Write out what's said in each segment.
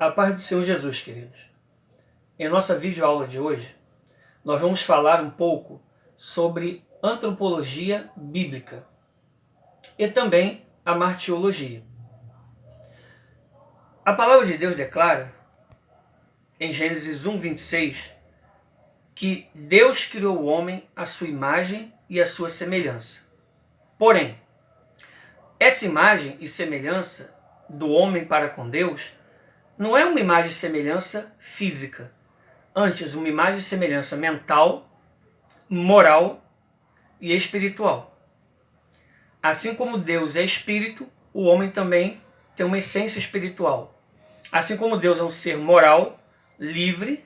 A paz do Senhor Jesus, queridos. Em nossa videoaula de hoje, nós vamos falar um pouco sobre antropologia bíblica e também a martiologia. A palavra de Deus declara, em Gênesis 1:26, que Deus criou o homem à sua imagem e à sua semelhança. Porém, essa imagem e semelhança do homem para com Deus não é uma imagem e semelhança física, antes uma imagem e semelhança mental, moral e espiritual. Assim como Deus é espírito, o homem também tem uma essência espiritual. Assim como Deus é um ser moral, livre,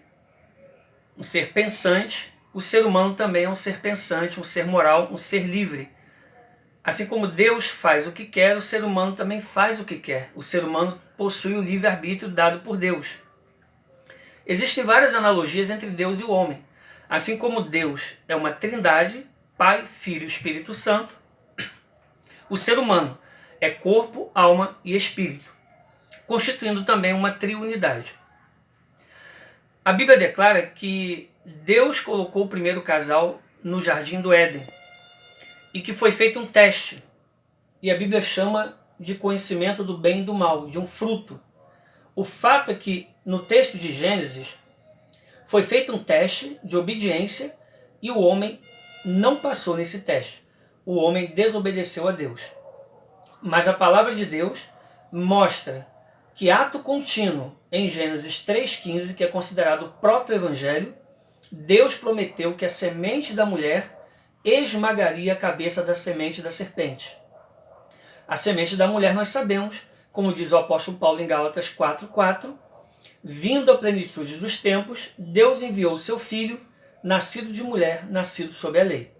um ser pensante, o ser humano também é um ser pensante, um ser moral, um ser livre. Assim como Deus faz o que quer, o ser humano também faz o que quer. O ser humano possui o livre-arbítrio dado por Deus. Existem várias analogias entre Deus e o homem. Assim como Deus é uma trindade, Pai, Filho e Espírito Santo, o ser humano é corpo, alma e espírito, constituindo também uma triunidade. A Bíblia declara que Deus colocou o primeiro casal no jardim do Éden e que foi feito um teste. E a Bíblia chama de conhecimento do bem e do mal, de um fruto. O fato é que no texto de Gênesis foi feito um teste de obediência e o homem não passou nesse teste. O homem desobedeceu a Deus. Mas a palavra de Deus mostra que ato contínuo, em Gênesis 3,15, que é considerado o proto-evangelho, Deus prometeu que a semente da mulher esmagaria a cabeça da semente da serpente. A semente da mulher nós sabemos, como diz o apóstolo Paulo em Gálatas 4:4, vindo à plenitude dos tempos, Deus enviou o seu filho, nascido de mulher, nascido sob a lei.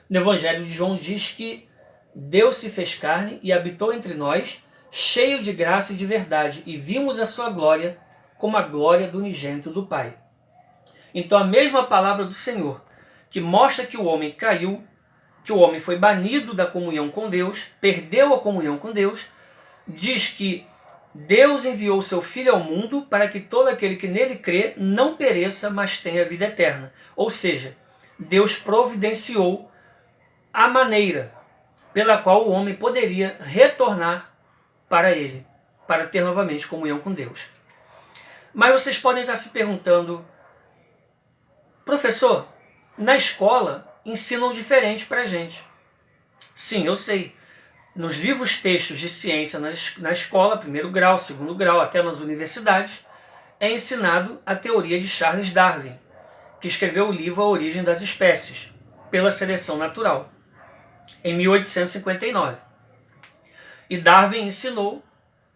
No Evangelho de João diz que Deus se fez carne e habitou entre nós, cheio de graça e de verdade, e vimos a sua glória como a glória do unigênito do Pai. Então a mesma palavra do Senhor, que mostra que o homem caiu, que o homem foi banido da comunhão com Deus, perdeu a comunhão com Deus, diz que Deus enviou o seu Filho ao mundo para que todo aquele que nele crê não pereça, mas tenha vida eterna. Ou seja, Deus providenciou a maneira pela qual o homem poderia retornar para ele, para ter novamente comunhão com Deus. Mas vocês podem estar se perguntando, professor, na escola ensinam diferente para a gente. Sim, eu sei. Nos livros textos de ciência na escola, primeiro grau, segundo grau, até nas universidades, é ensinado a teoria de Charles Darwin, que escreveu o livro A Origem das Espécies, pela seleção natural, em 1859. E Darwin ensinou,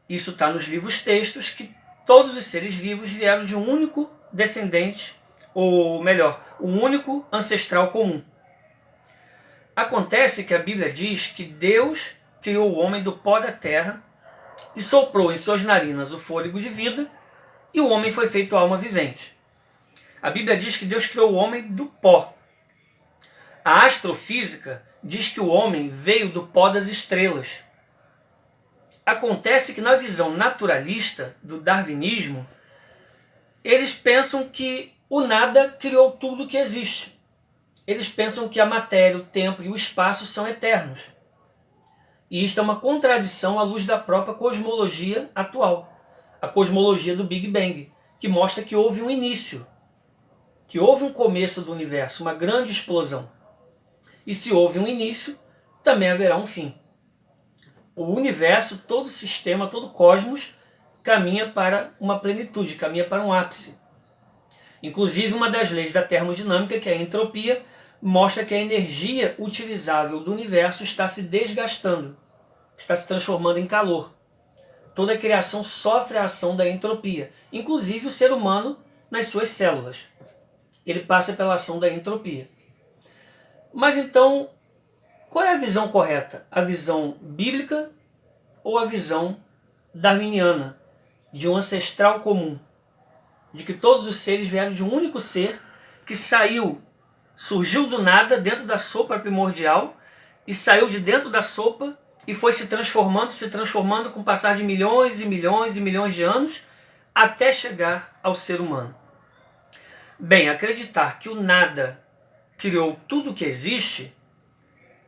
isso está nos livros textos, que todos os seres vivos vieram de um único descendente, ou melhor, um único ancestral comum. Acontece que a Bíblia diz que Deus criou o homem do pó da terra e soprou em suas narinas o fôlego de vida, e o homem foi feito alma vivente. A Bíblia diz que Deus criou o homem do pó. A astrofísica diz que o homem veio do pó das estrelas. Acontece que na visão naturalista do darwinismo, eles pensam que o nada criou tudo que existe. Eles pensam que a matéria, o tempo e o espaço são eternos. E isto é uma contradição à luz da própria cosmologia atual, a cosmologia do Big Bang, que mostra que houve um início, que houve um começo do universo, uma grande explosão. E se houve um início, também haverá um fim. O universo, todo o sistema, todo o cosmos, caminha para uma plenitude, caminha para um ápice. Inclusive, uma das leis da termodinâmica, que é a entropia, mostra que a energia utilizável do universo está se desgastando, está se transformando em calor. Toda a criação sofre a ação da entropia, inclusive o ser humano nas suas células. Ele passa pela ação da entropia. Mas então, qual é a visão correta? A visão bíblica ou a visão darwiniana, de um ancestral comum? De que todos os seres vieram de um único ser que surgiu do nada dentro da sopa primordial e saiu de dentro da sopa e foi se transformando com o passar de milhões e milhões e milhões de anos até chegar ao ser humano. Bem, acreditar que o nada criou tudo o que existe,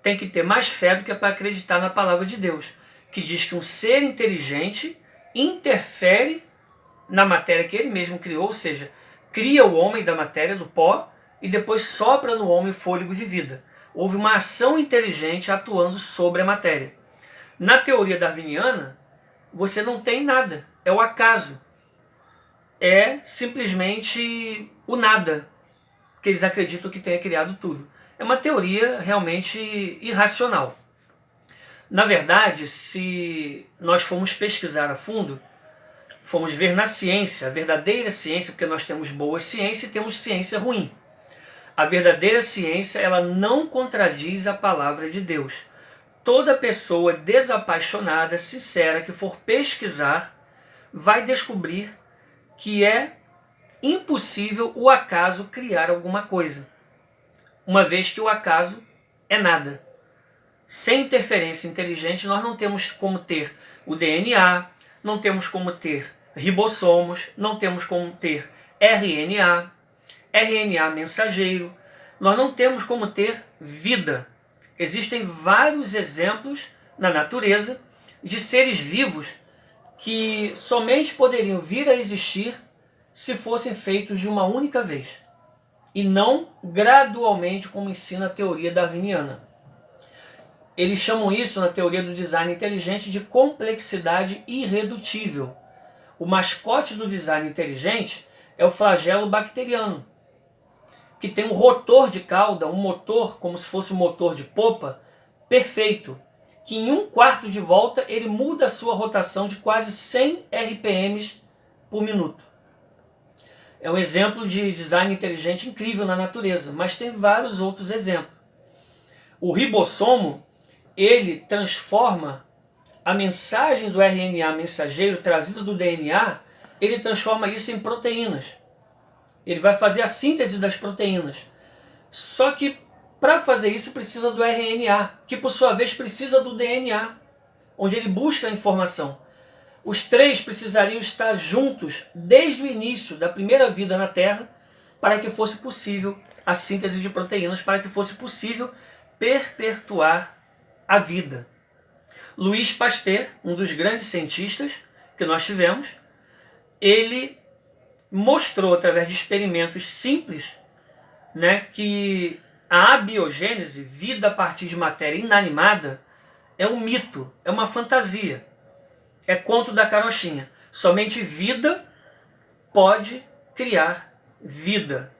tem que ter mais fé do que para acreditar na palavra de Deus, que diz que um ser inteligente interfere na matéria que ele mesmo criou, ou seja, cria o homem da matéria, do pó, e depois sopra no homem fôlego de vida. Houve uma ação inteligente atuando sobre a matéria. Na teoria darwiniana, você não tem nada, é o acaso. É simplesmente o nada, que eles acreditam que tenha criado tudo. É uma teoria realmente irracional. Na verdade, se nós formos pesquisar a fundo, formos ver na ciência, a verdadeira ciência, porque nós temos boa ciência e temos ciência ruim. A verdadeira ciência, ela não contradiz a palavra de Deus. Toda pessoa desapaixonada, sincera, que for pesquisar, vai descobrir que é impossível o acaso criar alguma coisa, uma vez que o acaso é nada. Sem interferência inteligente, nós não temos como ter o DNA, não temos como ter ribossomos, não temos como ter RNA, RNA mensageiro, nós não temos como ter vida. Existem vários exemplos na natureza de seres vivos que somente poderiam vir a existir se fossem feitos de uma única vez, e não gradualmente, como ensina a teoria darwiniana. Eles chamam isso, na teoria do design inteligente, de complexidade irredutível. O mascote do design inteligente é o flagelo bacteriano, que tem um rotor de cauda, um motor, como se fosse um motor de popa, perfeito, que em 1/4 de volta ele muda a sua rotação de quase 100 RPMs por minuto. É um exemplo de design inteligente incrível na natureza, mas tem vários outros exemplos. O ribossomo, ele transforma a mensagem do RNA mensageiro trazida do DNA, ele transforma isso em proteínas. Ele vai fazer a síntese das proteínas. Só que para fazer isso precisa do RNA, que por sua vez precisa do DNA, onde ele busca a informação. Os três precisariam estar juntos desde o início da primeira vida na Terra para que fosse possível a síntese de proteínas, para que fosse possível perpetuar a vida. Louis Pasteur, um dos grandes cientistas que nós tivemos, ele mostrou através de experimentos simples, que a abiogênese, vida a partir de matéria inanimada, é um mito, é uma fantasia. É conto da carochinha. Somente vida pode criar vida.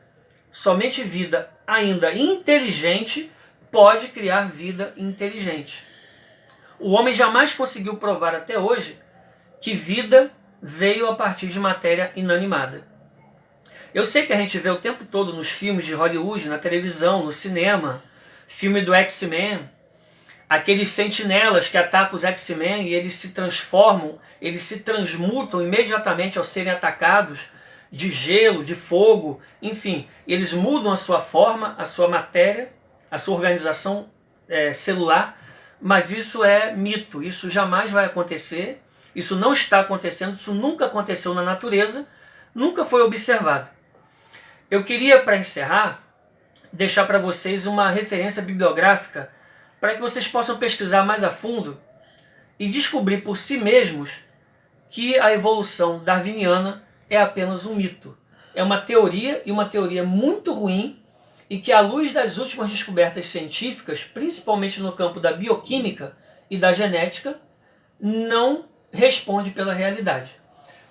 Somente vida ainda inteligente pode criar vida inteligente. O homem jamais conseguiu provar até hoje que vida veio a partir de matéria inanimada. Eu sei que a gente vê o tempo todo nos filmes de Hollywood, na televisão, no cinema, filme do X-Men, aqueles sentinelas que atacam os X-Men e eles se transformam, eles se transmutam imediatamente ao serem atacados, de gelo, de fogo, enfim, eles mudam a sua forma, a sua matéria, a sua organização celular, mas isso é mito, isso jamais vai acontecer, isso não está acontecendo, isso nunca aconteceu na natureza, nunca foi observado. Eu queria, para encerrar, deixar para vocês uma referência bibliográfica para que vocês possam pesquisar mais a fundo e descobrir por si mesmos que a evolução darwiniana é apenas um mito. É uma teoria, e uma teoria muito ruim, e que à luz das últimas descobertas científicas, principalmente no campo da bioquímica e da genética, não responde pela realidade.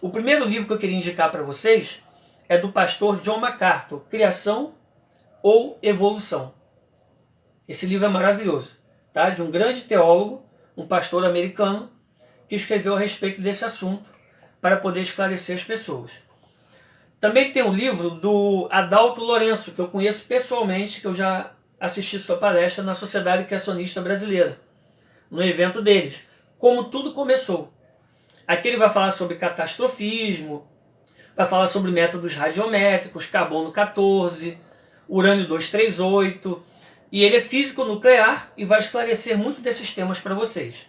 O primeiro livro que eu queria indicar para vocês é do pastor John MacArthur, Criação ou Evolução. Esse livro é maravilhoso, tá? De um grande teólogo, um pastor americano, que escreveu a respeito desse assunto para poder esclarecer as pessoas. Também tem um livro do Adalto Lourenço, que eu conheço pessoalmente, que eu já assisti sua palestra na Sociedade Criacionista Brasileira, no evento deles. Como tudo começou. Aqui ele vai falar sobre catastrofismo, vai falar sobre métodos radiométricos, carbono 14, urânio 238, e ele é físico nuclear e vai esclarecer muito desses temas para vocês.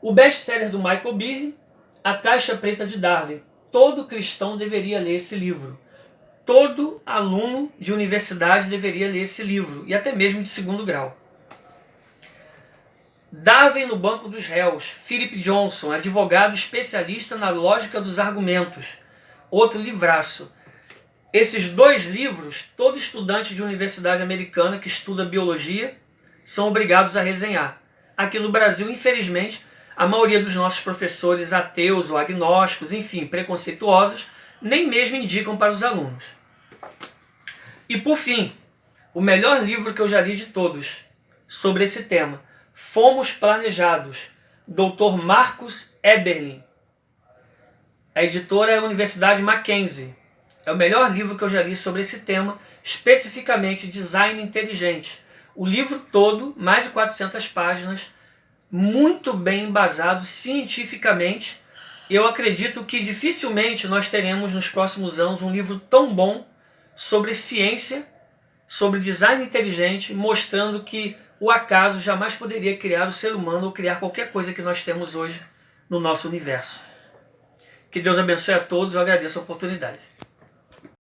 O best-seller do Michael Behe, A Caixa Preta de Darwin, todo cristão deveria ler esse livro. Todo aluno de universidade deveria ler esse livro, e até mesmo de segundo grau. Darwin no Banco dos Réus, Philip Johnson, advogado especialista na lógica dos argumentos. Outro livraço. Esses dois livros, todo estudante de universidade americana que estuda biologia são obrigados a resenhar. Aqui no Brasil, infelizmente, a maioria dos nossos professores ateus ou agnósticos, enfim, preconceituosos, nem mesmo indicam para os alunos. E por fim, o melhor livro que eu já li de todos sobre esse tema, Fomos Planejados, Dr. Marcus Eberlin. A editora é a Universidade Mackenzie. É o melhor livro que eu já li sobre esse tema, especificamente design inteligente. O livro todo, mais de 400 páginas, muito bem embasado cientificamente. Eu acredito que dificilmente nós teremos nos próximos anos um livro tão bom sobre ciência, sobre design inteligente, mostrando que o acaso jamais poderia criar o ser humano ou criar qualquer coisa que nós temos hoje no nosso universo. Que Deus abençoe a todos, eu agradeço a oportunidade.